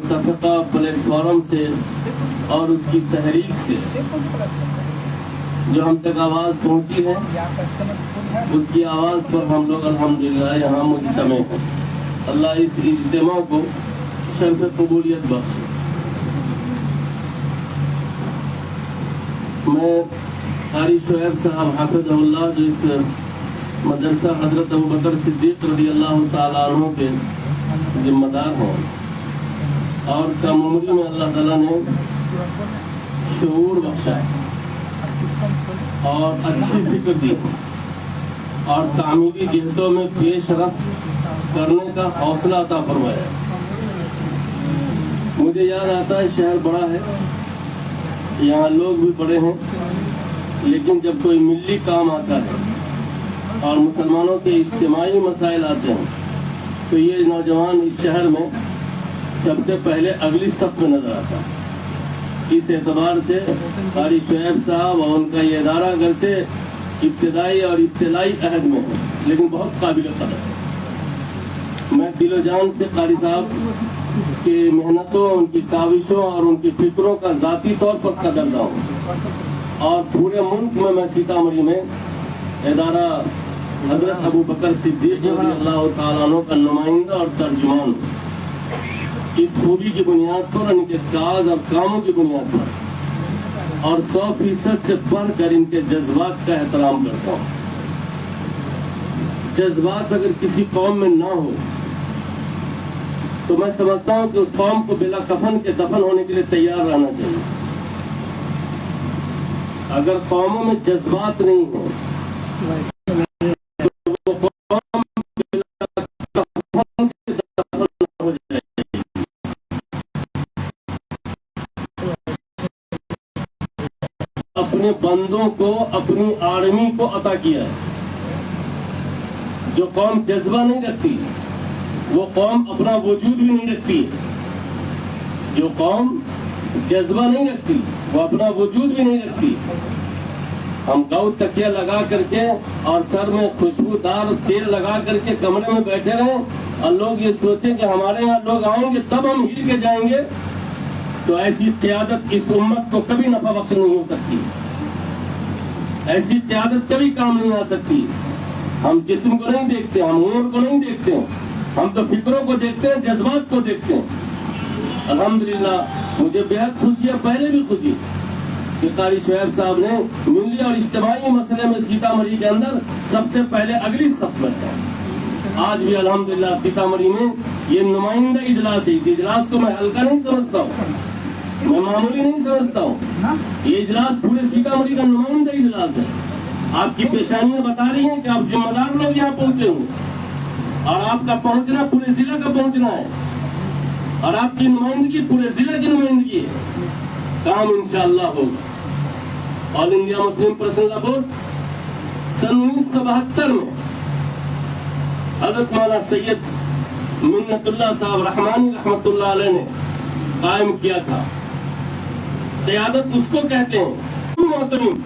متفقہ plate form سے اور اس کی تحریک سے جو ہم تک آواز پہنچی ہے، اس کی آواز پر ہم لوگ الحمدللہ یہاں مجتمع ہیں۔ اللہ اس اجتماع کو شرف قبولیت بخشے۔ میں قاری شعیب صاحب حافظ اللہ جو اس مدرسہ حضرت ابوبکر صدیق رضی اللہ تعالیٰ عنہ کے ذمہ دار ہیں، اور کم عمری میں اللہ تعالیٰ نے شعور بخشا ہے اور اچھی فکر دی اور تعمیری جہتوں میں پیش رفت کرنے کا حوصلہ عطا فرمایا۔ مجھے یاد آتا ہے شہر بڑا ہے، یہاں لوگ بھی بڑے ہیں، لیکن جب کوئی ملی کام آتا ہے اور مسلمانوں کے اجتماعی مسائل آتے ہیں تو یہ نوجوان اس شہر میں سب سے پہلے اگلی صف میں نظر آتا ہے۔ اس اعتبار سے قاری شعیب صاحب اور ان کا یہ ادارہ اگرچہ ابتدائی اور ابتلائی عہد میں ہے لیکن بہت قابل قدر ہے۔ میں دل و جان سے قاری صاحب کی محنتوں، ان کی کاوشوں اور ان کی فکروں کا ذاتی طور پر قدرداں ہوں، اور پورے ملک میں سیتامڑھی میں ادارہ حضرت ابوبکر صدیق رضی اللہ تعالیٰ عنہ کا نمائندہ اور ترجمان ہوں۔ اس خوبی کی بنیاد پر، ان کے کاز اور کاموں کی بنیاد پر، اور 100% سے بڑھ کر ان کے جذبات کا احترام کرتا ہوں۔ جذبات اگر کسی قوم میں نہ ہو تو میں سمجھتا ہوں کہ اس قوم کو بلا کفن کے دفن ہونے کے لیے تیار رہنا چاہیے۔ اگر قوموں میں جذبات نہیں ہو تو وہ قوم بلا کفن کے دفن ہو جائے گی۔ اپنے بندوں کو، اپنی آرمی کو عطا کیا ہے۔ جو قوم جذبہ نہیں رکھتی وہ قوم اپنا وجود بھی نہیں رکھتی۔ جو قوم جذبہ نہیں رکھتی وہ اپنا وجود بھی نہیں رکھتی۔ ہم گاؤں تکیہ لگا کر کے اور سر میں خوشبودار تیل لگا کر کے کمرے میں بیٹھے رہیں اور لوگ یہ سوچیں کہ ہمارے یہاں لوگ آئیں گے تب ہم ہل کے جائیں گے، تو ایسی قیادت اس امت کو کبھی نفع بخش نہیں ہو سکتی، ایسی قیادت کبھی کام نہیں آ سکتی۔ ہم جسم کو نہیں دیکھتے، ہم عمر کو نہیں دیکھتے، ہم تو فکروں کو دیکھتے ہیں، جذبات کو دیکھتے ہیں۔ الحمدللہ مجھے بہت خوشی ہے، پہلے بھی خوشی کہ قاری شعیب صاحب نے ملی اور اجتماعی مسئلے میں سیتامڑھی کے اندر سب سے پہلے اگلی صف میں ہے۔ آج بھی الحمدللہ سیتامڑھی میں یہ نمائندہ اجلاس ہے۔ اس اجلاس کو میں ہلکا نہیں سمجھتا ہوں، میں معمولی نہیں سمجھتا ہوں۔ یہ اجلاس پورے سیتامڑھی کا نمائندہ اجلاس ہے۔ آپ کی پیشانیاں بتا رہی ہیں کہ آپ ذمہ دار لوگ یہاں پہنچے ہوں، اور آپ کا پہنچنا پورے ضلع کا پہنچنا ہے، اور آپ کی نمائندگی پورے ضلع کی نمائندگی ہے۔ کام انشاءاللہ ہوگا۔ آل انڈیا مسلم پرسنل لا بورڈ سن 1972 میں حضرت مولانا سید منت اللہ صاحب رحمانی رحمت اللہ علیہ نے قائم کیا تھا۔ قیادت اس کو کہتے ہیں۔ محترم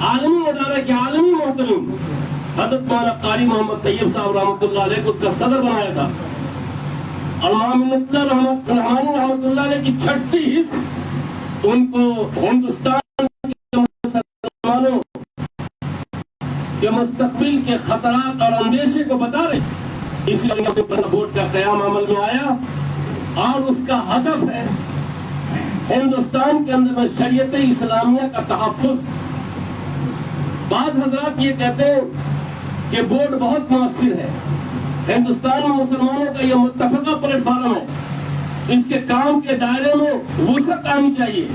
عالمی ادارہ کے عالمی محترم حضرت مولانا قاری محمد طیب صاحب رحمۃ اللہ علیہ کو اس کا صدر بنایا تھا، اور محمد اللہ رحمانی رحمۃ اللہ علیہ کی چھٹی حص ان کو ہندوستان کے مسلمانوں کے مستقبل کے خطرات اور اندیشے کو بتا رہے۔ اسی لیے بورڈ کا قیام عمل میں آیا، اور اس کا ہدف ہے ہندوستان کے اندر میں شریعت اسلامیہ کا تحفظ۔ بعض حضرات یہ کہتے ہیں کہ بورڈ بہت مؤثر ہے، ہندوستان میں مسلمانوں کا یہ متفقہ پلیٹ فارم ہے، اس کے کام کے دائرے میں وسعت آنی چاہیے۔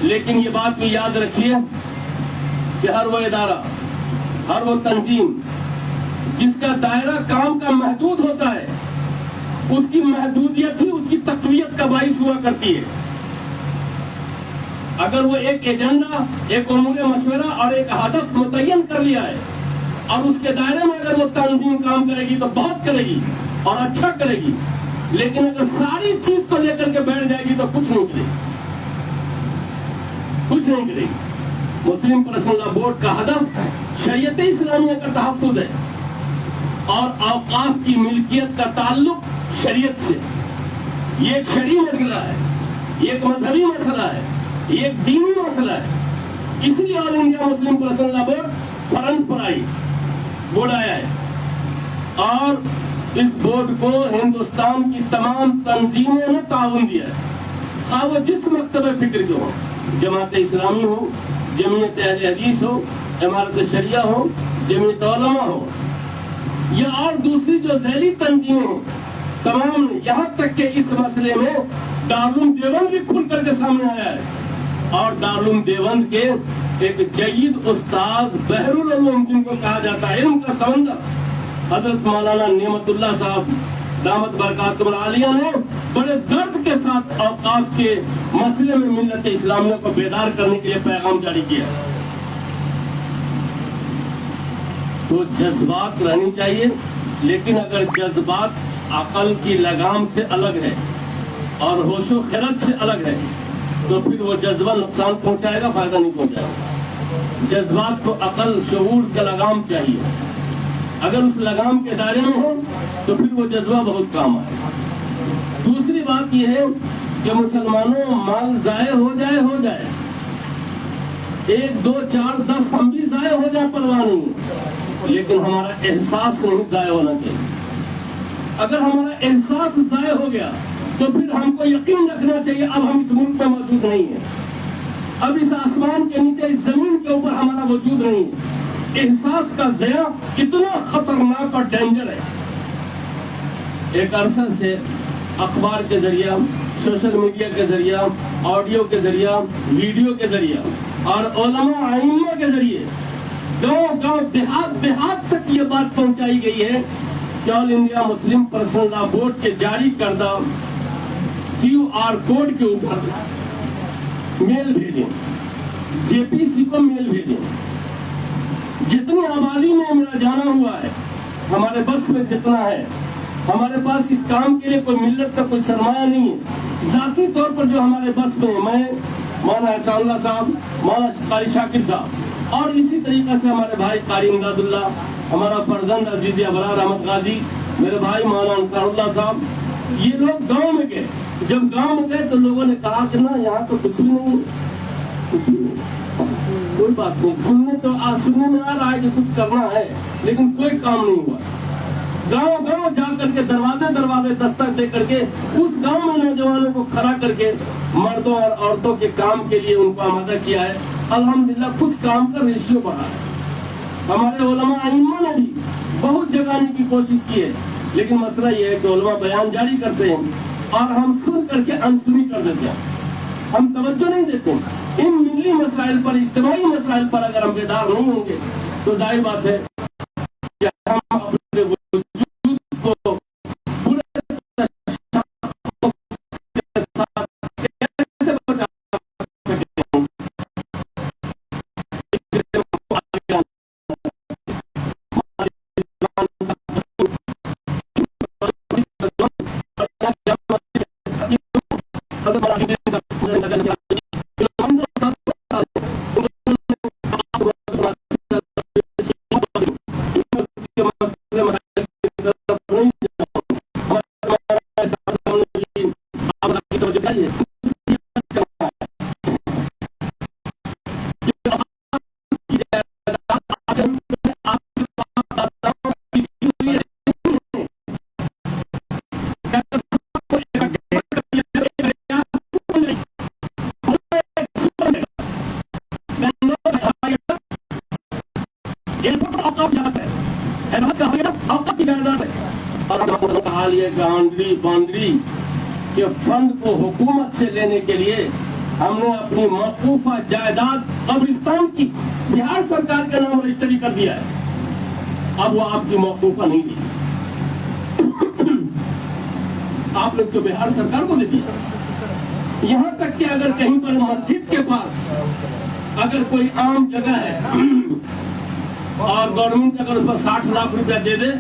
لیکن یہ بات بھی یاد رکھیے کہ ہر وہ ادارہ، ہر وہ تنظیم جس کا دائرہ کام کا محدود ہوتا ہے، اس کی محدودیت ہی اس کی تقویت کا باعث ہوا کرتی ہے۔ اگر وہ ایک ایجنڈا، ایک امور مشورہ اور ایک ہدف متعین کر لیا ہے، اور اس کے دائرے میں اگر وہ تنظیم کام کرے گی تو بہت کرے گی اور اچھا کرے گی، لیکن اگر ساری چیز کو لے کر کے بیٹھ جائے گی تو کچھ نہیں کرے گی، کچھ نہیں کرے گی۔ مسلم پرسنل لا بورڈ کا ہدف شریعت اسلامیہ کا تحفظ ہے، اور اوقاف کی ملکیت کا تعلق شریعت سے۔ یہ ایک شرعی مسئلہ ہے، یہ ایک مذہبی مسئلہ ہے، یہ ایک دینی مسئلہ ہے. اس لیے آل انڈیا مسلم پرسنل لا بورڈ فرنٹ پر آئی، بورڈ آیا ہے. اور اس بورڈ کو ہندوستان کی تمام تنظیموں نے تعاون دیا ہے، خواہ وہ جس مکتب فکر کے ہو، جماعت اسلامی ہو، جمعیت اہل حدیث ہو، امارت شریعہ ہو، جمعیت علماء ہو، یا اور دوسری جو ذیلی تنظیمیں ہیں، تمام نے. یہاں تک کہ اس مسئلے میں دارالعلوم دیوبند بھی کھل کر کے سامنے آیا ہے. اور دارالعلوم دیوبند کے ایک جید استاذ بحر العلوم جن کو کہا جاتا ہے علم کا سمندر، حضرت مولانا نعمت اللہ صاحب دامت برکاتہم العالیہ نے بڑے درد کے ساتھ اوقاف کے مسئلے میں ملت اسلامیہ کو بیدار کرنے کے لیے پیغام جاری کیا. تو جذبات رہنی چاہیے، لیکن اگر جذبات عقل کی لگام سے الگ ہے اور ہوش و خرد سے الگ ہے تو پھر وہ جذبہ نقصان پہنچائے گا، فائدہ نہیں پہنچائے گا. جذبات کو عقل شعور کا لگام چاہیے. اگر اس لگام کے دائرے میں ہو تو پھر وہ جذبہ بہت کام آئے. دوسری بات یہ ہے کہ مسلمانوں مال ضائع ہو جائے 1 2 4 10 ہم بھی ضائع ہو جائیں پرواہ نہیں، لیکن ہمارا احساس نہیں ضائع ہونا چاہیے. اگر ہمارا احساس ضائع ہو گیا تو پھر ہم کو یقین رکھنا چاہیے اب ہم اس ملک میں موجود نہیں ہیں، اب اس آسمان کے نیچے اس زمین کے اوپر ہمارا وجود نہیں ہے. احساس کا ضیاع اتنا خطرناک اور ڈینجر ہے. ایک عرصہ سے اخبار کے ذریعہ، سوشل میڈیا کے ذریعہ، آڈیو کے ذریعہ، ویڈیو کے ذریعہ اور علماء ائمہ کے ذریعے گاؤں دیہات تک یہ بات پہنچائی گئی ہے کہ آل انڈیا مسلم پرسنل لا بورڈ کے جاری کردہ QR کوڈ کے اوپر میل بھیجیں، JPC کو میل بھیجیں. جتنی آبادی میں میرا جانا ہوا ہے، ہمارے بس میں جتنا ہے، ہمارے پاس اس کام کے لیے کوئی ملت کا کوئی سرمایہ نہیں ہے. ذاتی طور پر جو ہمارے بس میں میں، مولانا احسان اللہ صاحب، مولانا قاری شاکر صاحب، اور اسی طریقے سے ہمارے بھائی قاری امداد اللہ، ہمارا فرزند عزیز ابرار احمد غازی، میرے بھائی مولانا انصار اللہ صاحب، یہ لوگ گاؤں میں گئے. جب گاؤں میں گئے تو لوگوں نے کہا کہ نا یہاں تو کچھ بھی نہیں، کوئی بات نہیں. سننے میں آ رہا ہے کہ کچھ کرنا ہے، لیکن کوئی کام نہیں ہوا. گاؤں جا کر کے دروازے دستک دے کر کے اس گاؤں میں نوجوانوں کو کھڑا کر کے مردوں اور عورتوں کے کام کے لیے ان کو آمادہ کیا ہے. الحمدللہ کچھ کام کا ریشیو بڑھا ہے. ہمارے علماء ائمہ نے بھی بہت جگانے کی کوشش کی ہے، لیکن مسئلہ یہ ہے کہ علماء بیان جاری کرتے ہیں اور ہم سن کر کے انسنی کر دیتے ہیں، ہم توجہ نہیں دیتے. ان ملی مسائل پر، اجتماعی مسائل پر اگر ہم بیدار نہیں ہوں گے تو ظاہر بات ہے کہ ہم اپنے وجود کو پورے کے ساتھ کیسے بچا سکتے ہیں. باؤنڈری کے فنڈ کو حکومت سے لینے کے لیے ہم نے اپنی موقوفہ جائیداد قبرستان کی بہار سرکار کا نام رجسٹری کر دیا ہے. اب وہ آپ کی موقوفہ نہیں دی، آپ نے اس کو بہار سرکار کو دے دیا. یہاں تک کہ اگر کہیں پر مسجد کے پاس اگر کوئی عام جگہ ہے اور گورنمنٹ اگر اس پر 60 لاکھ روپیہ دے دے